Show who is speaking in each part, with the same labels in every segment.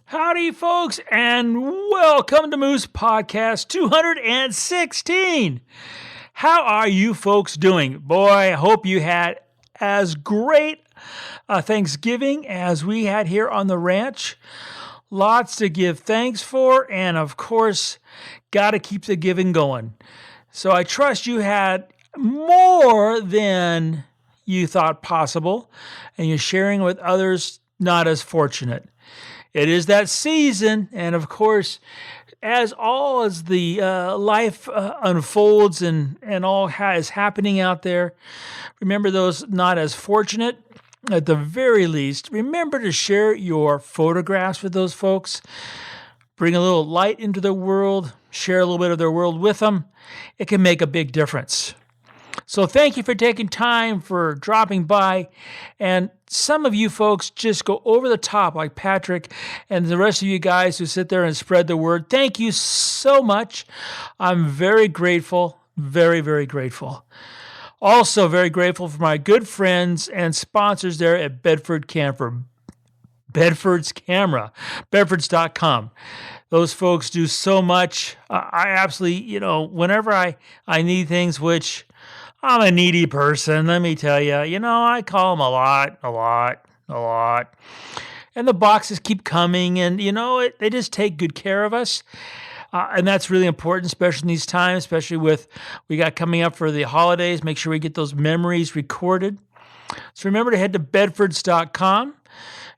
Speaker 1: Howdy, folks, and welcome to Moose Podcast 216. How are you folks doing? Boy, I hope you had as great a Thanksgiving as we had here on the ranch. Lots to give thanks for, and of course, got to keep the giving going. So I trust you had more than you thought possible, and you're sharing with others not as fortunate. It is that season, and of course, as the life unfolds and all is happening out there, remember those not as fortunate. At the very least, remember to share your photographs with those folks. Bring a little light into their world. Share a little bit of their world with them. It can make a big difference. So thank you for taking time, for dropping by. And some of you folks just go over the top, like Patrick and the rest of you guys who sit there and spread the word. Thank you so much. I'm very grateful, very, very grateful. Also very grateful for my good friends and sponsors there at Bedford's Camera, Bedfords.com. Those folks do so much. I absolutely, whenever I need things, which I'm a needy person, let me tell you. I call them a lot. And the boxes keep coming, and, they just take good care of us. And that's really important, especially in these times, especially with we got coming up for the holidays. Make sure we get those memories recorded. So remember to head to Bedfords.com.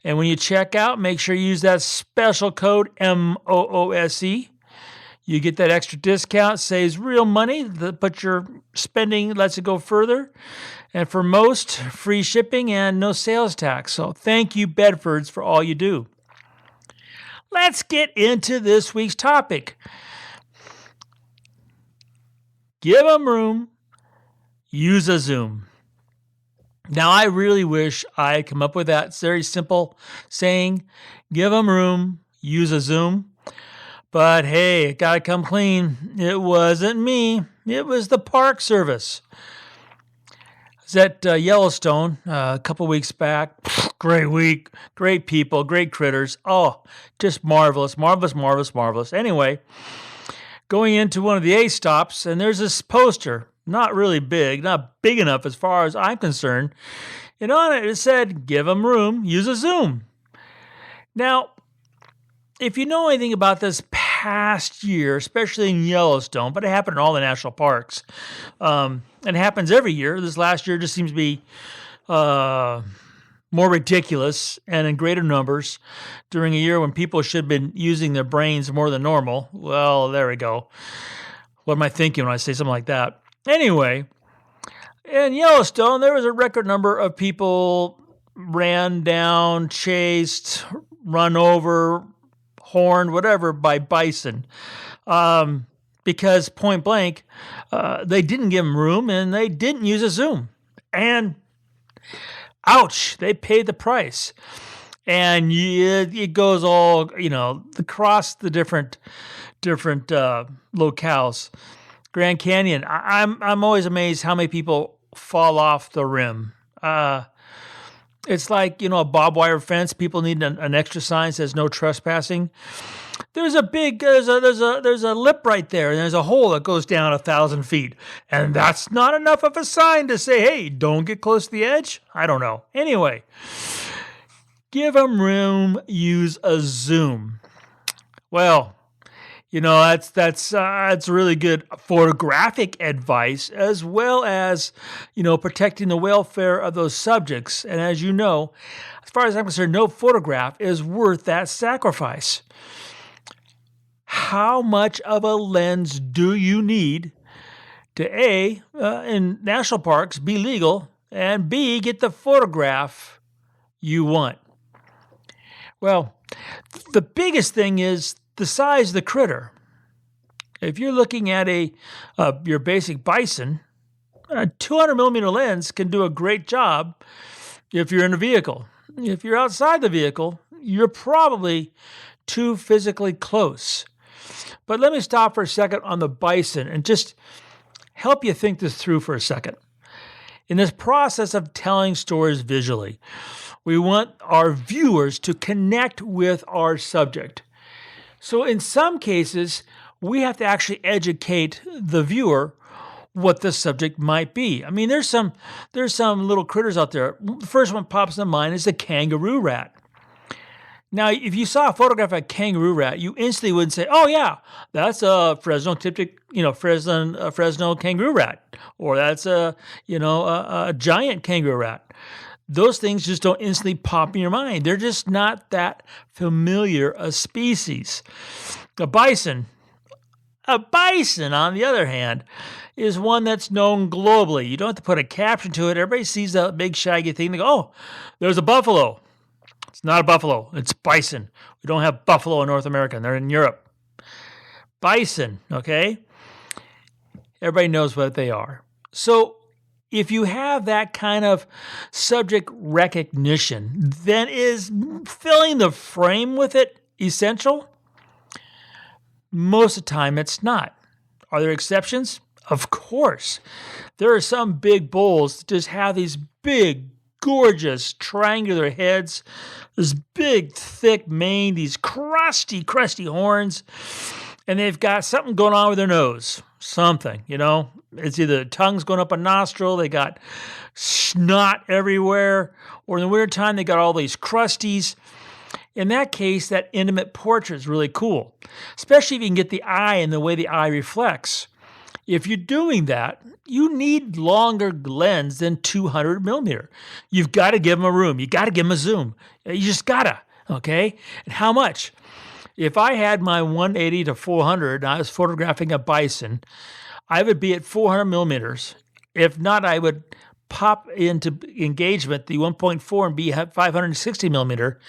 Speaker 1: And when you check out, make sure you use that special code MOOSE. You get that extra discount, saves real money, but your spending lets it go further. And for most, free shipping and no sales tax. So thank you, Bedfords, for all you do. Let's get into this week's topic. Give them room, use a Zoom. Now, I really wish I had come up with that very simple saying, give them room, use a Zoom. But hey, it got to come clean. It wasn't me. It was the Park Service. I was at Yellowstone a couple weeks back. Great week, great people, great critters. Oh, just marvelous. Anyway, going into one of the A stops, and there's this poster, not really big, not big enough as far as I'm concerned. And on it said, give them room, use a Zoom. Now, if you know anything about this past year, especially in Yellowstone, but it happened in all the national parks, and it happens every year. This last year just seems to be more ridiculous and in greater numbers during a year when people should have been using their brains more than normal. Well, there we go. What am I thinking when I say something like that? Anyway, in Yellowstone, there was a record number of people ran down, chased, run over, horned, whatever, by bison. Because point blank, they didn't give them room and they didn't use a Zoom. And ouch, they paid the price. And it goes all, across the different locales. Grand Canyon, I'm always amazed how many people fall off the rim. It's like, a barbed wire fence. People need an extra sign that says no trespassing. There's a lip right there, and there's a hole that goes down 1,000 feet. And that's not enough of a sign to say, hey, don't get close to the edge. I don't know. Anyway, give them room, use a Zoom. Well, that's really good photographic advice, as well as, protecting the welfare of those subjects. And as you know, as far as I'm concerned, no photograph is worth that sacrifice. How much of a lens do you need to A, in national parks, be legal, and B, get the photograph you want? Well, the biggest thing is the size of the critter. If you're looking at your basic bison, a 200 millimeter lens can do a great job if you're in a vehicle. If you're outside the vehicle, you're probably too physically close. But let me stop for a second on the bison and just help you think this through for a second. In this process of telling stories visually, We want our viewers to connect with our subject. So in some cases, we have to actually educate the viewer what the subject might be. I mean, there's some little critters out there. The first one pops in mind is the kangaroo rat. Now, if you saw a photograph of a kangaroo rat, you instantly would say, "Oh yeah, that's a Fresno kangaroo rat," or that's a giant kangaroo rat. Those things just don't instantly pop in your mind. They're just not that familiar a species. A bison, on the other hand, is one that's known globally. You don't have to put a caption to it. Everybody sees that big shaggy thing. They go, "Oh, there's a buffalo." It's not a buffalo. It's bison. We don't have buffalo in North America. They're in Europe. Bison, okay? Everybody knows what they are. So if you have that kind of subject recognition, then is filling the frame with it essential? Most of the time, it's not. Are there exceptions? Of course. There are some big bulls that just have these big, gorgeous, triangular heads, this big, thick mane, these crusty horns, and they've got something going on with their nose. Something, It's either tongue's going up a nostril, they got snot everywhere, or in the wintertime, they got all these crusties. In that case, that intimate portrait is really cool, especially if you can get the eye and the way the eye reflects. If you're doing that, you need longer lens than 200 millimeter. You've got to give them a room. You got to give them a zoom. You just gotta, okay? And how much? If I had my 180 to 400 and I was photographing a bison, I would be at 400 millimeters. If not, I would pop into engagement the 1.4 and be at 560 millimeter.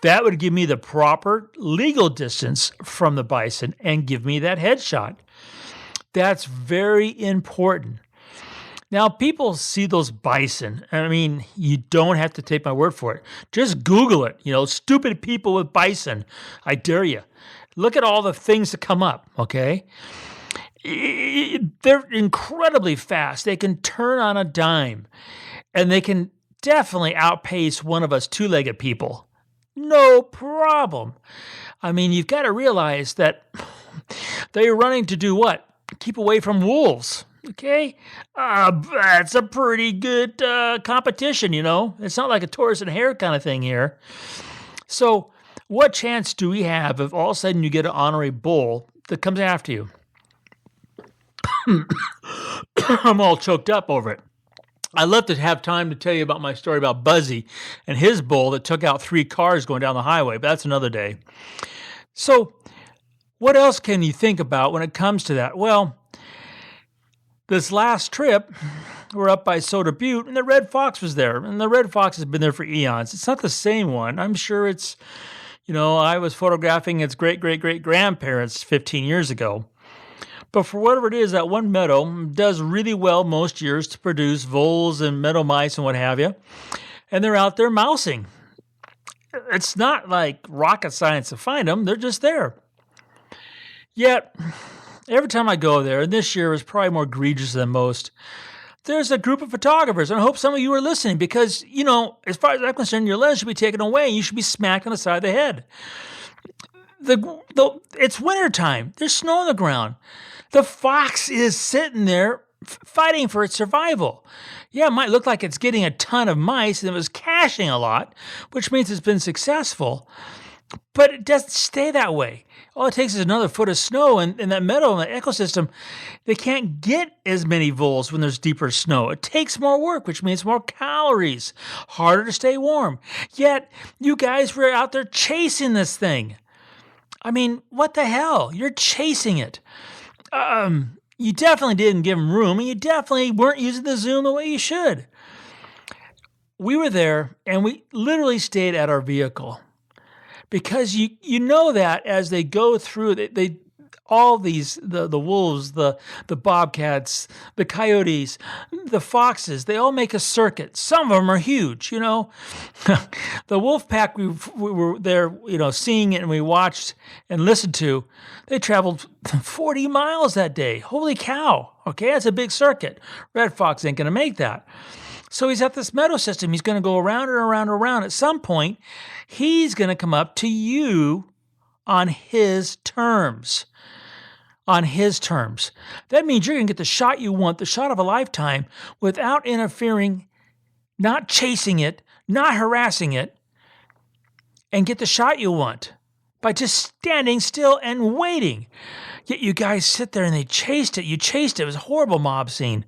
Speaker 1: That would give me the proper legal distance from the bison and give me that headshot. That's very important. Now, people see those bison. I mean, you don't have to take my word for it. Just Google it. Stupid people with bison. I dare you. Look at all the things that come up, okay? They're incredibly fast. They can turn on a dime. And they can definitely outpace one of us two-legged people. No problem. I mean, you've got to realize that they're running to do what? Keep away from wolves, okay? That's a pretty good competition, It's not like a tortoise and hare kind of thing here. So what chance do we have if all of a sudden you get an honorary bull that comes after you? I'm all choked up over it. I'd love to have time to tell you about my story about Buzzy and his bull that took out 3 cars going down the highway, but that's another day. So what else can you think about when it comes to that? Well, this last trip, we're up by Soda Butte, and the red fox was there. And the red fox has been there for eons. It's not the same one. I'm sure it's, I was photographing its great-great-great-grandparents 15 years ago. But for whatever it is, that one meadow does really well most years to produce voles and meadow mice and what have you. And they're out there mousing. It's not like rocket science to find them. They're just there. Yet, every time I go there, and this year is probably more egregious than most, there's a group of photographers, and I hope some of you are listening because, as far as I'm concerned, your lens should be taken away and you should be smacked on the side of the head. It's wintertime. There's snow on the ground. The fox is sitting there fighting for its survival. Yeah, it might look like it's getting a ton of mice and it was caching a lot, which means it's been successful. But it doesn't stay that way. All it takes is another foot of snow, and in that meadow, in that ecosystem, they can't get as many voles when there's deeper snow. It takes more work, which means more calories, harder to stay warm. Yet, you guys were out there chasing this thing. I mean, what the hell? You're chasing it. You definitely didn't give them room, and you definitely weren't using the zoom the way you should. We were there, and we literally stayed at our vehicle. Because you know that as they go through, they all these, the wolves, the bobcats, the coyotes, the foxes, they all make a circuit. Some of them are huge, The wolf pack we were there, seeing it and we watched and listened to, they traveled 40 miles that day. Holy cow. Okay, that's a big circuit. Red fox ain't going to make that. So he's at this meadow system. He's going to go around and around and around. At some point, he's going to come up to you on his terms. On his terms. That means you're going to get the shot you want, the shot of a lifetime, without interfering, not chasing it, not harassing it, and get the shot you want by just standing still and waiting. Yet you guys sit there and they chased it. You chased it. It was a horrible mob scene.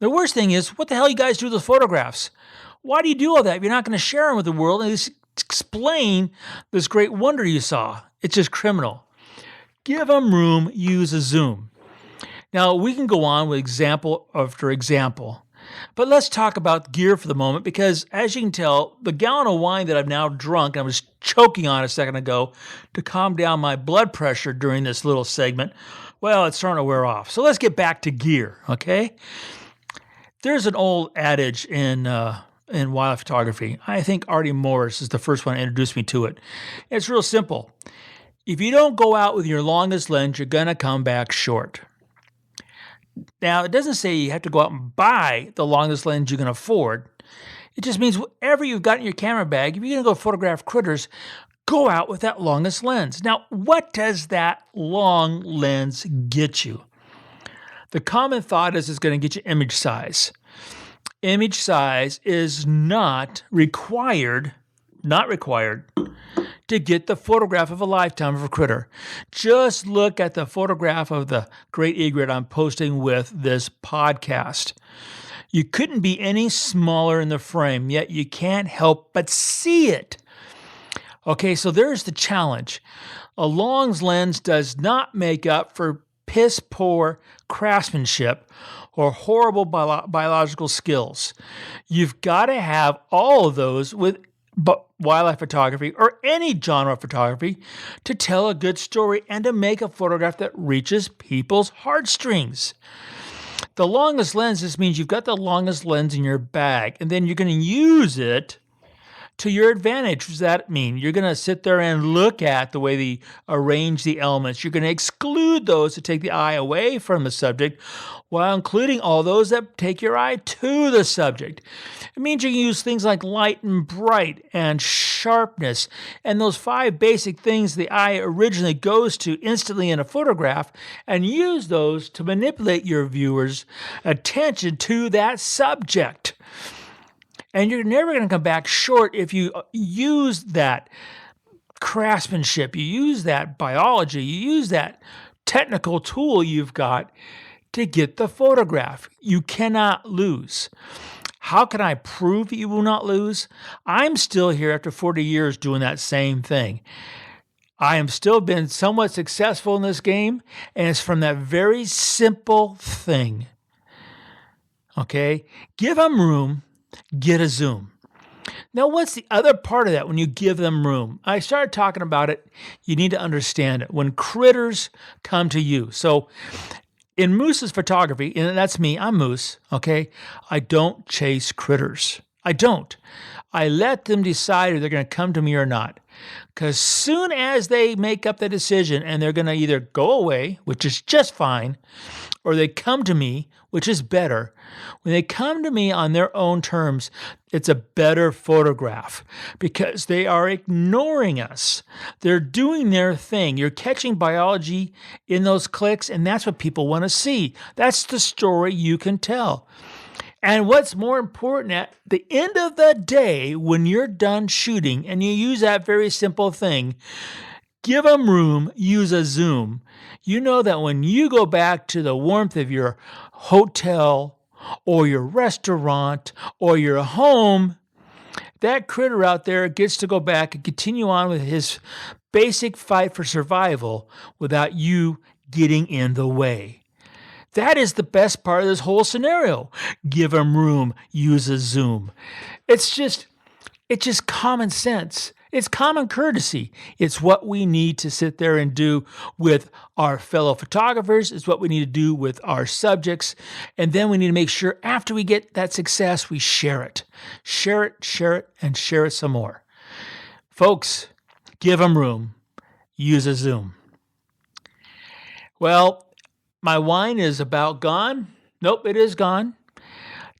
Speaker 1: The worst thing is, what the hell you guys do with those photographs? Why do you do all that if you're not going to share them with the world and just explain this great wonder you saw? It's just criminal. Give them room, use a zoom. Now, we can go on with example after example, but let's talk about gear for the moment because, as you can tell, the gallon of wine that I've now drunk, and I was choking on a second ago to calm down my blood pressure during this little segment, well, it's starting to wear off. So let's get back to gear, okay? There's an old adage in wildlife photography. I think Artie Morris is the first one to introduce me to it. It's real simple. If you don't go out with your longest lens, you're going to come back short. Now, it doesn't say you have to go out and buy the longest lens you can afford. It just means whatever you've got in your camera bag, if you're going to go photograph critters, go out with that longest lens. Now, what does that long lens get you? The common thought is it's going to get you image size. Image size is not required to get the photograph of a lifetime of a critter. Just look at the photograph of the great egret I'm posting with this podcast. You couldn't be any smaller in the frame, yet you can't help but see it. Okay, so there's the challenge. A long lens does not make up for piss poor craftsmanship or horrible biological skills. You've got to have all of those with wildlife photography or any genre of photography to tell a good story and to make a photograph that reaches people's heartstrings. The longest lens, this means you've got the longest lens in your bag, and then you're going to use it to your advantage. What does that mean? You're going to sit there and look at the way they arrange the elements. You're going to exclude those to take the eye away from the subject while including all those that take your eye to the subject. It means you can use things like light and bright and sharpness and those 5 basic things the eye originally goes to instantly in a photograph and use those to manipulate your viewer's attention to that subject. And you're never going to come back short if you use that craftsmanship, you use that biology, you use that technical tool you've got to get the photograph. You cannot lose. How can I prove that you will not lose? I'm still here after 40 years doing that same thing. I am still been somewhat successful in this game, and it's from that very simple thing. Okay? Give them room. Get a zoom. Now, what's the other part of that when you give them room? I started talking about it. You need to understand it. When critters come to you. So in Moose's photography, and that's me, I'm Moose, okay? I don't chase critters. I don't. I let them decide if they're going to come to me or not. Because soon as they make up the decision and they're going to either go away, which is just fine, or they come to me, which is better. When they come to me on their own terms, it's a better photograph because they are ignoring us. They're doing their thing. You're catching biology in those clicks, and that's what people want to see. That's the story you can tell. And what's more important, at the end of the day, when you're done shooting and you use that very simple thing, give them room, use a zoom. You know that when you go back to the warmth of your hotel or your restaurant or your home, that critter out there gets to go back and continue on with his basic fight for survival without you getting in the way. That is the best part of this whole scenario. Give them room, use a zoom. It's just common sense. It's common courtesy. It's what we need to sit there and do with our fellow photographers. It's what we need to do with our subjects. And then we need to make sure after we get that success, we share it. Share it, and share it some more. Folks, give them room. Use a zoom. Well, my wine is about gone. Nope, it is gone.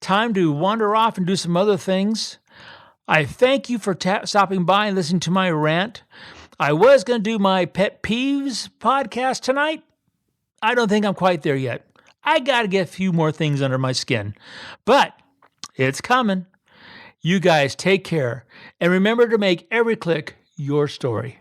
Speaker 1: time to wander off and do some other things. I thank you for stopping by and listening to my rant. I was going to do my pet peeves podcast tonight. I don't think I'm quite there yet. I got to get a few more things under my skin, but it's coming. You guys take care and remember to make every click your story.